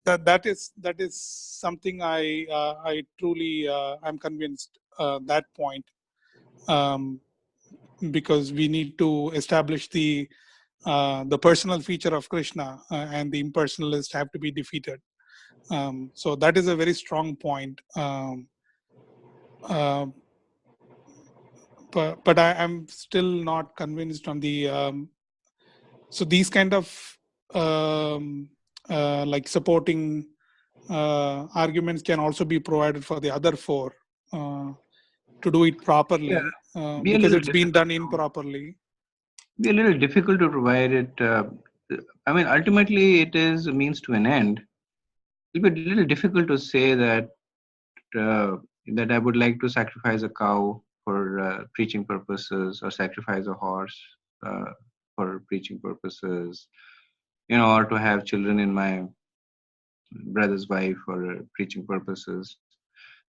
That is something I truly I'm convinced that point, um, because we need to establish the personal feature of Krishna, and the impersonalists have to be defeated. So that is a very strong point. Uh, but I'm still not convinced on the so these kind of like supporting arguments can also be provided for the other four to do it Yeah, properly, be a because little it's been difficult done to improperly. be a little difficult to provide it. I mean, ultimately, it is a means to an end. It'll be a little difficult to say uh, that I would like to sacrifice a cow for preaching purposes, or sacrifice a horse uh, for preaching purposes, or to have children in my brother's wife for preaching purposes.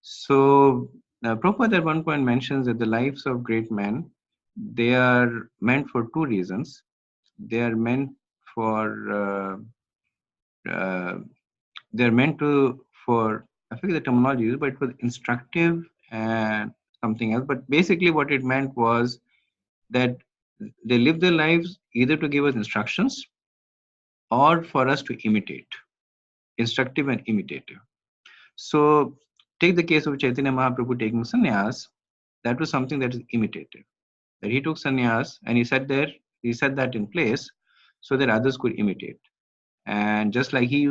So, Prabhupada at one point mentions that the lives of great men, they are meant for two reasons. They are meant for uh, they're meant to for I forget the terminology used, but it was instructive and something else. But basically, what it meant was that they live their lives either to give us instructions or for us to imitate, instructive and imitative. So, take the case of Chaitanya Mahaprabhu taking sannyas. That was something that is imitative. That he took sannyas and he set that in place so that others could imitate. And just like he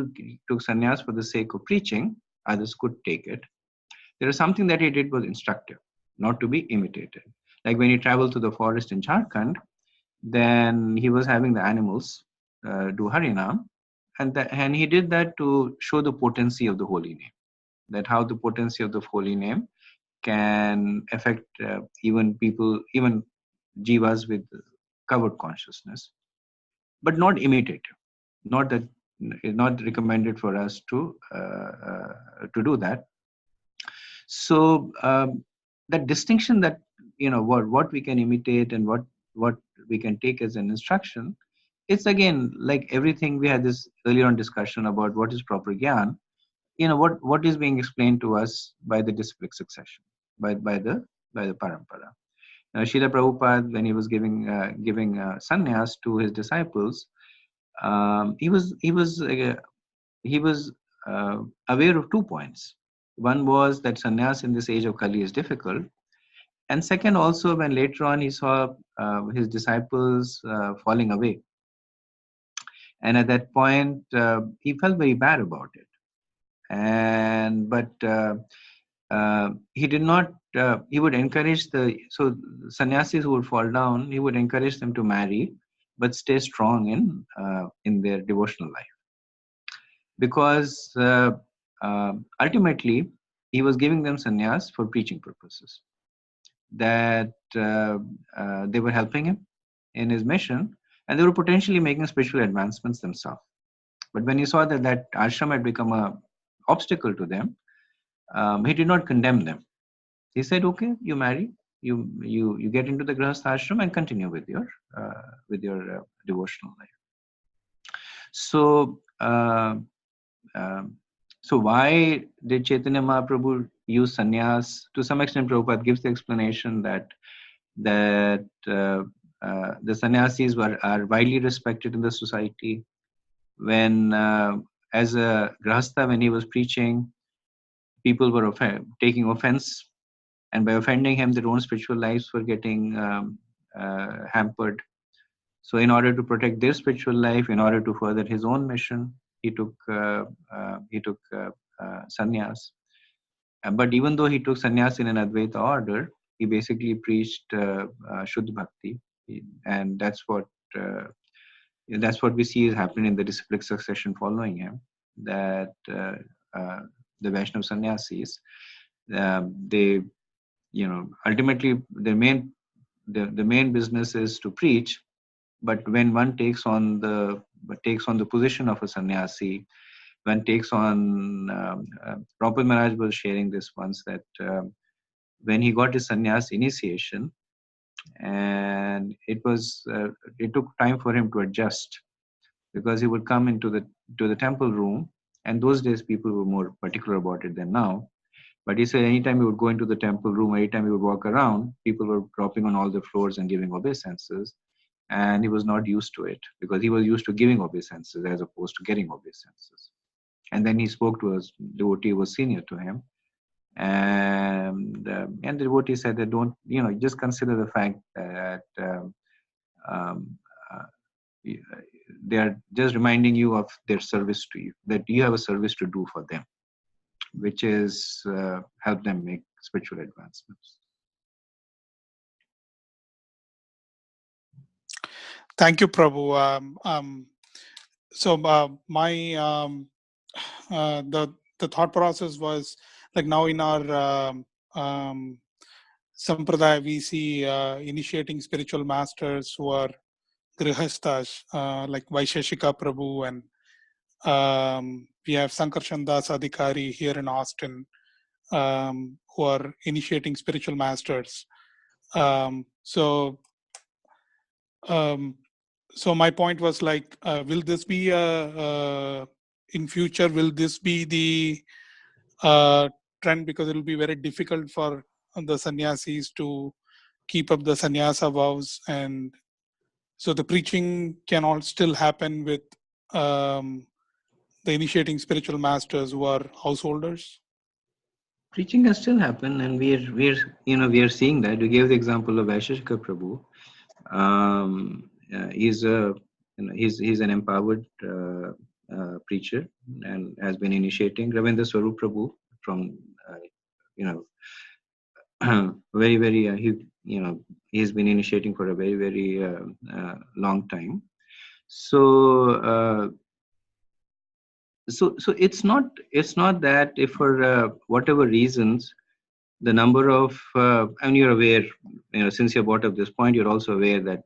took sannyas for the sake of preaching, others could take it. There is something that he did was instructive, not to be imitated. Like when he traveled to the forest in Jharkhand, then he was having the animals do Harinam, and he did that to show the potency of the holy name. That how the potency of the holy name can affect even people, even jivas with covered consciousness, but not imitative. Not that it's not recommended for us to do that. So that distinction, that what we can imitate and what we can take as an instruction, it's again like everything. We had this earlier on discussion about what is proper gyan. What is being explained to us by the disciplic succession, by the parampara. Srila Prabhupada, when he was giving sannyas to his disciples, he was aware of 2 points. One was that sannyas in this age of Kali is difficult, and second, also when later on he saw his disciples falling away, and at that point he felt very bad about it. And but he did not. He would encourage sannyasis who would fall down. He would encourage them to marry, but stay strong in their devotional life, because ultimately he was giving them sannyas for preaching purposes. That they were helping him in his mission, and they were potentially making spiritual advancements themselves. But when he saw that ashram had become a obstacle to them, he did not condemn them. He said, "Okay, you marry, you get into the grahastha ashram and continue with your devotional life." So, so why did Chaitanya Mahaprabhu use sannyas? To some extent, Prabhupada gives the explanation that the sannyasis are widely respected in the society. When as a grahastha, when he was preaching, people were taking offense, and by offending him, their own spiritual lives were getting hampered. So, in order to protect their spiritual life, in order to further his own mission, he took sannyas. But even though he took sannyas in an Advaita order, he basically preached Shuddha Bhakti, and uh, that's what we see is happening in the disciplic succession following him. That the Vaishnava sannyasis, they ultimately the main business is to preach. But when one takes on the position of a sannyasi, one takes on Prabhupada Maharaj was sharing this once, that when he got his sannyas initiation, and it took time for him to adjust, because he would come into the temple room And those days, people were more particular about it than now. But he said anytime he would go into the temple room, anytime he would walk around, people were dropping on all the floors and giving obeisances. And he was not used to it because he was used to giving obeisances as opposed to getting obeisances. And then he spoke to a devotee who was senior to him. And the devotee said that don't, just consider the fact that um, uh, they are just reminding you of their service to you, that you have a service to do for them, which is help them make spiritual advancements. Thank you, Prabhu. So my the thought process was like now in our sampradaya we see initiating spiritual masters who are grihastas like Vaisheshika Prabhu, and we have Sankarshan Das Adhikari here in Austin, who are initiating spiritual masters. So my point was like, will this be in future? Will this be the trend? Because it will be very difficult for the sannyasis to keep up the sannyasa vows, and so the preaching can all still happen with the initiating spiritual masters who are householders. Preaching can still happen, and we are seeing that. You gave the example of Vaisheshika Prabhu. He's an empowered preacher and has been initiating. Ravindra Swarup Prabhu from very very he's been initiating for a very very long time. So it's not that if for whatever reasons the number of and you're aware, since you brought up this point, you're also aware that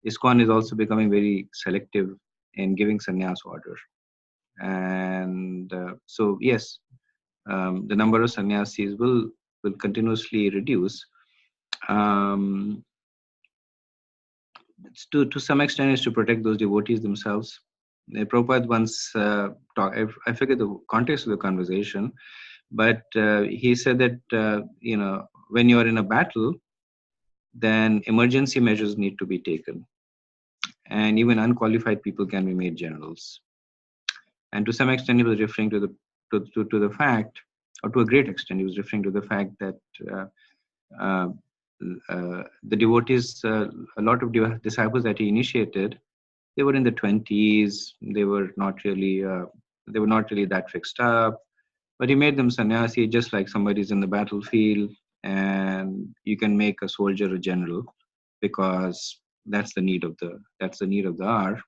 ISKCON is also becoming very selective in giving sannyas order. And so yes, the number of sannyasis will continuously reduce. To some extent is to protect those devotees themselves. Prabhupada once I forget the context of the conversation, but he said that when you are in a battle, then emergency measures need to be taken, and even unqualified people can be made generals. And to some extent, he was referring to the fact, or to a great extent, he was referring to the fact that the devotees, a lot of disciples that he initiated, they were in the 20s. They were not really that fixed up, but he made them sannyasi, just like somebody's in the battlefield, and you can make a soldier a general because that's the need of the hour.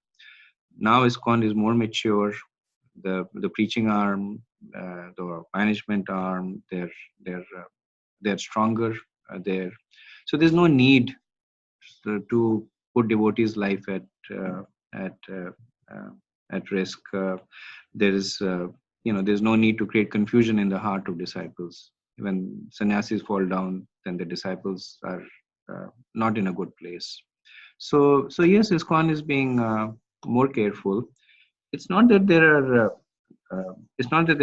Now ISKCON is more mature. The preaching arm, the management arm, they're stronger. So there's no need to put devotees' life at risk. There's no need to create confusion in the heart of disciples. When sannyasis fall down, then the disciples are not in a good place. So yes, ISKCON is being more careful. It's not that there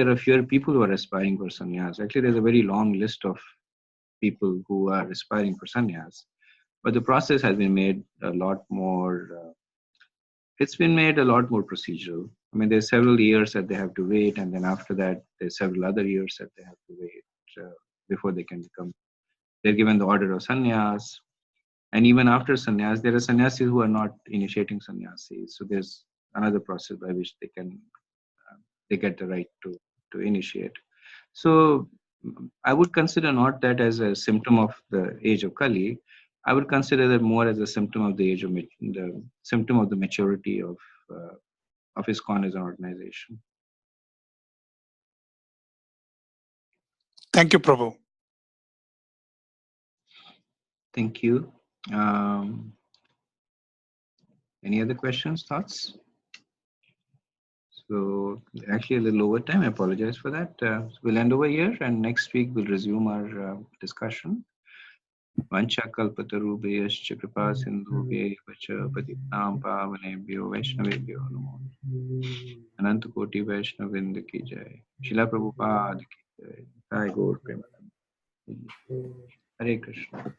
are fewer people who are aspiring for sannyas. Actually, there's a very long list of people who are aspiring for sannyas, but the process has been made a lot more. It's been made a lot more procedural. I mean, there's several years that they have to wait, and then after that, there's several other years that they have to wait before they can become. They're given the order of sannyas, and even after sannyas, there are sannyasis who are not initiating sannyasis. So there's another process by which they get the right to initiate. So I would consider not that as a symptom of the age of Kali. I would consider that more as a symptom of the age of the symptom of the maturity of ISKCON as an organization. Thank you, Prabhu. Thank you. Any other questions, thoughts? So actually a little over time. I apologize for that. We'll end over here, and next week we'll resume our discussion. वंशाकल्पतरुभ्यश्च कृपा सिन्धुभ्यैव च पतितानां पावनेभ्यो वैष्णवेभ्यो नमो। अनंत कोटि वैष्णव वृंद की जय। शिला प्रभुपाद की जय। जय गौर प्रेमानंद। हरे कृष्ण।